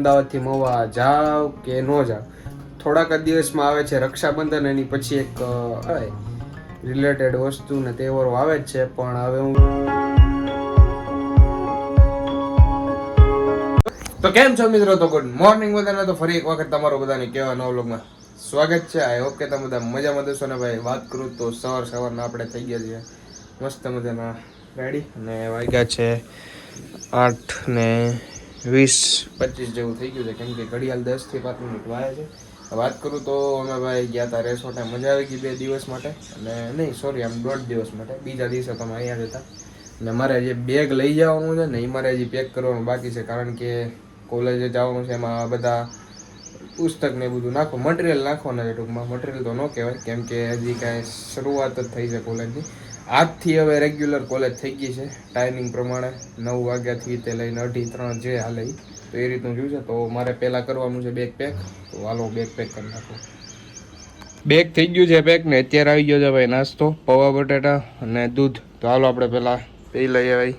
અમદાવાદથી મહુવા જાવ કે ન જાવ. થોડાક જ દિવસમાં આવે છે રક્ષાબંધન, એની પછી એક રિલેટેડ વસ્તુ ને તહેવારો આવે જ છે. પણ હવે હું તો કેમ છો મિત્રો? તો ગુડ મોર્નિંગ બધાને. તો ફરી એક વખત તમારો બધાને કેવા નવા વ્લોગમાં સ્વાગત છે. આઈ હોપ કે તમે બધા મજામાં દશો ને ભાઈ. વાત કરું તો સવારના આપણે થઈ ગયા છીએ મસ્ત મજાના રેડી, અને વાગ્યા છે 8:20-25 જેવું થઈ ગયું છે, કેમ કે ઘડિયાળ 10 થી 5 મિનિટ વાય છે. વાત કરું તો અમે ભાઈ ગયા હતા રેસોર્ટે, મજા આવી ગઈ 2 દિવસ માટે, અને નહીં સોરી આમ 1.5 દિવસ માટે. બીજા દિવસે તમે અહીંયા જ હતા, અને મારે જે બેગ લઈ જવાનું છે ને એ મારે હજી પેક કરવાનું બાકી છે, કારણ કે કોલેજે જવાનું છે. એમાં બધા પુસ્તક ને બધું નાખો, મટીરિયલ નાખવાના છે ટૂંકમાં. મટીરિયલ તો ન કહેવાય, કેમ કે હજી કાંઈ શરૂઆત જ થઈ છે કોલેજની. આજથી હવે રેગ્યુલર કોલેજ થઈ ગઈ છે ટાઈમિંગ પ્રમાણે, 9 વાગ્યાથી તે લઈને 2:30-3 જે હાલે તો એ રીતનું જોયું છે. તો મારે પહેલાં કરવાનું છે બેગ પેક, તો હાલો બેગ પેક કરી નાખો. બેગ થઈ ગયું છે પેક, ને અત્યારે આવી ગયો છે ભાઈ નાસ્તો, પૌવા બટાટા અને દૂધ. તો હાલો આપણે પહેલાં પી લઈએ ભાઈ.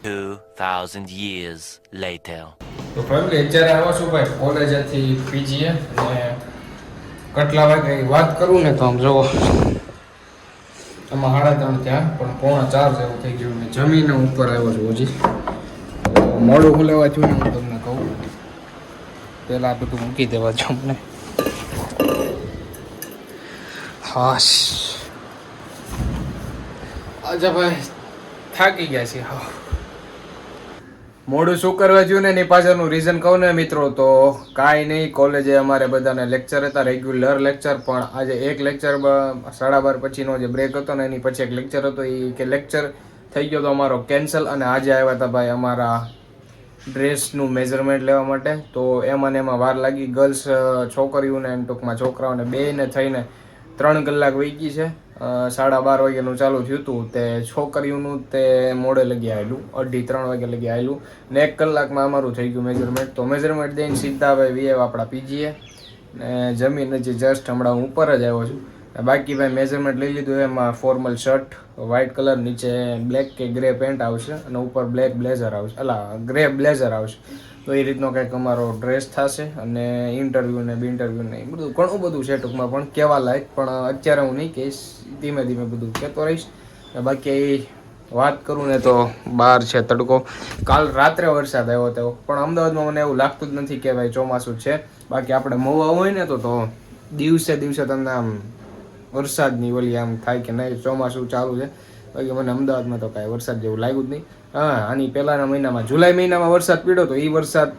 2000 years later. તો ફેમિલી અત્યારે આવો છું ભાઈ કોલેજેથી પીજીએ, અને કેટલા વાગે વાત કરું ને તો આમ જુઓ આમાં 3:30 ત્યાં, પણ 3:45 જેવું થઈ ગયું. ને જમીને ઉપર આવ્યો છું હજી. મોડું ખુલેવા છું ને હું તમને કહું, પહેલાં આ બધું મૂકી દેવા છું અમને. હાશ આજે ભાઈ થાકી ગયા છે. હા, મોડું શું કરવા જોયું ને એની પાછળનું રીઝન કહું ને મિત્રો, તો કાંઈ નહીં. કોલેજે અમારે બધાને લેક્ચર હતા, રેગ્યુલર લેક્ચર, પણ આજે એક લેક્ચર 12:30 પછીનો જે બ્રેક હતો ને એની પછી એક લેક્ચર હતો. એ કે લેક્ચર થઈ ગયો તો અમારો કેન્સલ, અને આજે આવ્યા હતા ભાઈ અમારા ડ્રેસનું મેઝરમેન્ટ લેવા માટે. તો એમાં ને એમાં વાર લાગી. ગર્લ્સ છોકરીઓને ટૂંકમાં છોકરાઓને બેયને થઈને 3 કલાક વહી ગઈ છે. 12:30 વાગ્યાનું ચાલુ થયું હતું, તે છોકરીઓનું તે મોડે લગી આવેલું, 2:30-3 વાગે લગી આવેલું, ને 1 કલાકમાં અમારું થઈ ગયું મેજરમેન્ટ. તો મેજરમેન્ટ દઈને સીધા હવે વીએ આપણા પીજીએ, ને જમીન હજી જસ્ટ હમણાં હું ઉપર જ આવ્યો છું. બાકી ભાઈ મેજરમેન્ટ લઈ લીધું. એમાં ફોર્મલ શર્ટ વ્હાઇટ કલર, નીચે બ્લેક કે ગ્રે પેન્ટ આવશે, અને ઉપર બ્લેક બ્લેઝર આવશે, ગ્રે બ્લેઝર આવશે. તો એ રીતનો કંઈક અમારો ડ્રેસ થશે, અને ઇન્ટરવ્યૂ ને ઇન્ટરવ્યૂ ને બધું ઘણું બધું છે ટૂંકમાં, પણ કહેવા લાયક. પણ અત્યારે હું નહીં કહીશ, ધીમે ધીમે બધું કહેતો રહીશ. બાકી વાત કરું ને તો બહાર છે તડકો. કાલ રાત્રે વરસાદ આવ્યો હતો, પણ અમદાવાદમાં મને એવું લાગતું જ નથી કે ભાઈ ચોમાસું છે. બાકી આપણે મહુવા હોય ને તો દિવસે તમને આમ વરસાદની ઓલી આમ થાય કે નહીં ચોમાસું ચાલુ છે. બાકી મને અમદાવાદમાં તો કાંઈ વરસાદ જેવું લાગ્યું જ નહીં. હા, આની પહેલાંના મહિનામાં જુલાઈ મહિનામાં વરસાદ પડ્યો તો એ વરસાદ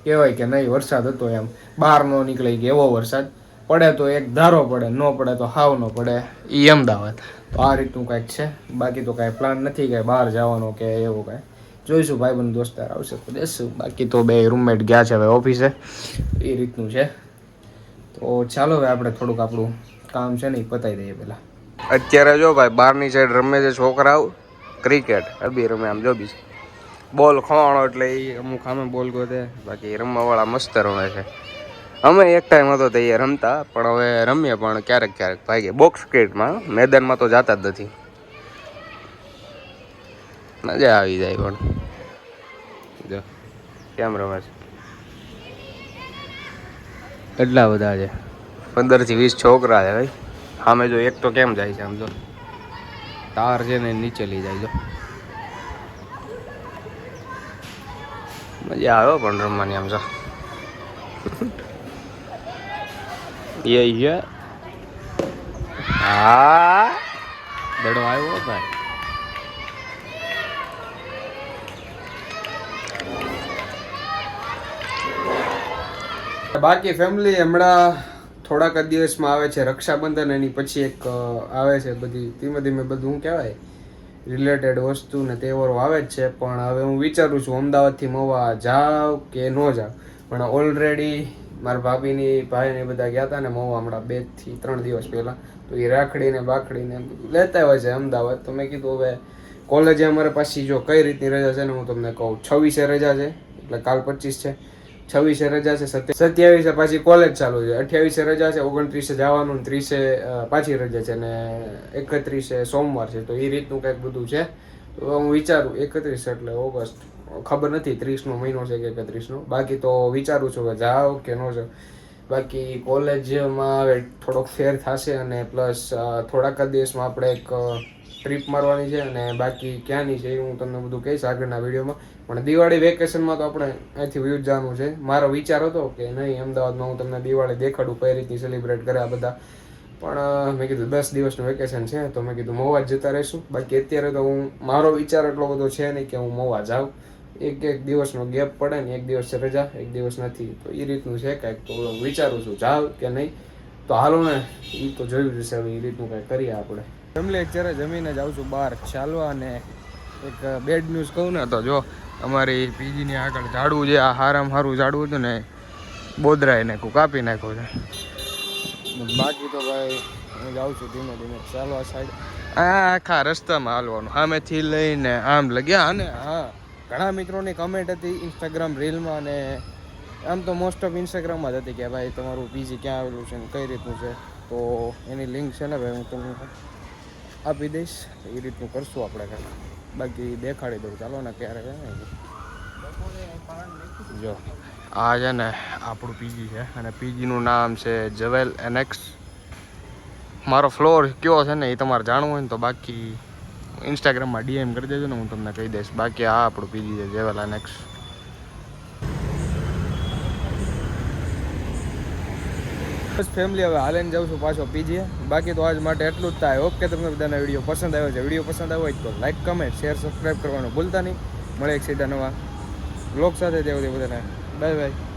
કહેવાય કે નહીં વરસાદ હતો, એમ બહાર ન નીકળી કે એવો વરસાદ પડે તો એક ધારો પડે, ન પડે તો હાવ ન પડે, એ અમદાવાદ. તો આ રીતનું કાંઈક છે. બાકી તો કાંઈ પ્લાન નથી કે બહાર જવાનો કે એવું કાંઈ. જોઈશું, ભાઈબંધ દોસ્તાર આવશે તો દેશું. બાકી તો 2 રૂમમેટ ગયા છે હવે ઓફિસે, એ રીતનું છે. તો ચાલો હવે આપણે થોડુંક આપણું કામ છે ને એ પતાવી દઈએ પહેલાં. અત્યારે જો ભાઈ બહારની સાઈડ રમે છે છોકરાઓ ક્રિકેટ, અબી રમે આમ જો બી બોલ ખવાણો એટલે એ અમુક સામે બોલ ગોતે. બાકી રમવાવાળા મસ્ત રમે છે. અમે એક ટાઈમ હતો તો એ રમતા, પણ હવે રમીએ પણ ક્યારેક ભાઈ બોક્સ ક્રિકેટમાં. મેદાનમાં તો જાતા જ નથી. મજા આવી જાય, પણ જો કેમ રમે છે, એટલા બધા છે, 15 થી 20 છોકરા છે ભાઈ. સામે જો એક તો કેમ જાય છે, આમ જો તાર છે ને નીચે લઈ જાય. જો મજા આવ્યો પણ રમવાની. આમ જો એ હા દડો આવ્યો ભાઈ. બાકી ફેમિલી હમણાં થોડાક જ દિવસમાં આવે છે રક્ષાબંધન, એની પછી એક આવે છે બધી ધીમે ધીમે બધું શું કહેવાય રિલેટેડ વસ્તુ ને તહેવારો આવે જ છે. પણ હવે હું વિચારું છું અમદાવાદથી મહુવા જાવ કે ન જાવ. પણ ઓલરેડી મારા ભાઈને બધા ગયા હતા ને મહુવા હમણાં 2 થી 3 દિવસ પહેલાં. તો એ રાખડીને બાખડીને લેતા હોય છે અમદાવાદ. તો મેં કીધું હવે કોલેજે અમારે પાછી જો કઈ રીતની રજા છે ને હું તમને કહું. 26 રજા છે, એટલે કાલ 25 છે, 26 રજા છે, 27 પાછી કોલેજ ચાલુ છે, 28 રજા છે, 29 જવાનું, 30 પાછી રજા છે, ને 31 સોમવાર છે. તો એ રીતનું કંઈક બધું છે. તો હું વિચારું 31 એટલે ઓગસ્ટ ખબર નથી 30નો મહિનો છે કે 31નો. બાકી તો વિચારું છું કે જાવ કે ન જાવ. બાકી કોલેજમાં હવે થોડોક ફેર થશે અને પ્લસ થોડાક જ દિવસમાં આપણે એક ટ્રીપ મારવાની છે અને બાકી ક્યાંની છે એ હું તમને બધું કહીશ આગળના વિડીયોમાં. પણ દિવાળી વેકેશનમાં તો આપણે અહીંથી વ્યૂઝ જવાનું છે. મારો વિચાર હતો કે નહીં અમદાવાદમાં હું તમને દિવાળી દેખાડું કઈ રીતની સેલિબ્રેટ કરે આ બધા. પણ મેં કીધું 10 દિવસનું વેકેશન છે તો મેં કીધું મહુવા જ જતા રહીશું. બાકી અત્યારે તો મારો વિચાર એટલો બધો છે નહીં કે હું મહુવા જાઉં. એક દિવસનો ગેપ પડે ને, એક દિવસ રજા, એક દિવસ નથી, તો એ રીતનું છે કાંઈક. તો હું વિચારું છું જાવ કે નહીં. તો હાલો ને, એ તો જોયું જશે હવે એ રીતનું કાંઈ કરીએ આપણે. ફેમિલી અત્યારે જમીને જાઉં છું બહાર ચાલવા. અને એક બેડ ન્યૂઝ કહું ને તો જો અમારી પીજીની આગળ ઝાડવું છે, આ હારામાં સારું ઝાડવું હતું ને બોદરાએ નાખ્યું, કાપી નાખ્યું છે. બાકી તો ભાઈ હું જાઉં છું ધીમે ધીમે ચાલવા સાઈડ. આ આખા રસ્તામાં હાલવાનું, સામેથી લઈને આમ લગ્યા. અને હા, ઘણા મિત્રોની કમેન્ટ હતી ઇન્સ્ટાગ્રામ રીલમાં, અને આમ તો મોસ્ટ ઓફ ઇન્સ્ટાગ્રામમાં જ હતી કે ભાઈ તમારું પીજી ક્યાં આવેલું છે ને કઈ રીતનું છે. તો એની લિંક છે ને ભાઈ હું તમને આપી દઈશ. એ રીતનું કરશું આપણે કાંઈ. બાકી દેખાડી દઉં ચાલો ને ક્યારે. જો આ છે ને આપણું પીજી છે અને પીજીનું નામ છે જવેલ એનેક્સ. મારો ફ્લોર કયો છે ને એ તમારે જાણવું હોય ને તો બાકી ઇન્સ્ટાગ્રામમાં ડીએમ કરી દેજો ને, હું તમને કહી દઈશ. બાકી આ આપણું પીજી છે જવેલ એનેક્સ. બસ ફેમિલી હવે હાલીને જાઉં છું પાછો પીજીએ. બાકી તો આજ માટે એટલું જ થાય. ઓકે, તમને બધાના વિડીયો પસંદ આવ્યો છે. વિડીયો પસંદ આવ્યો હોય તો લાઈક, કમેન્ટ, શેર, સબસ્ક્રાઈબ કરવાનું ભૂલતા નહીં. મળે એક સીધા નવા બ્લોગ સાથે. તેવું બધાને બાય બાય.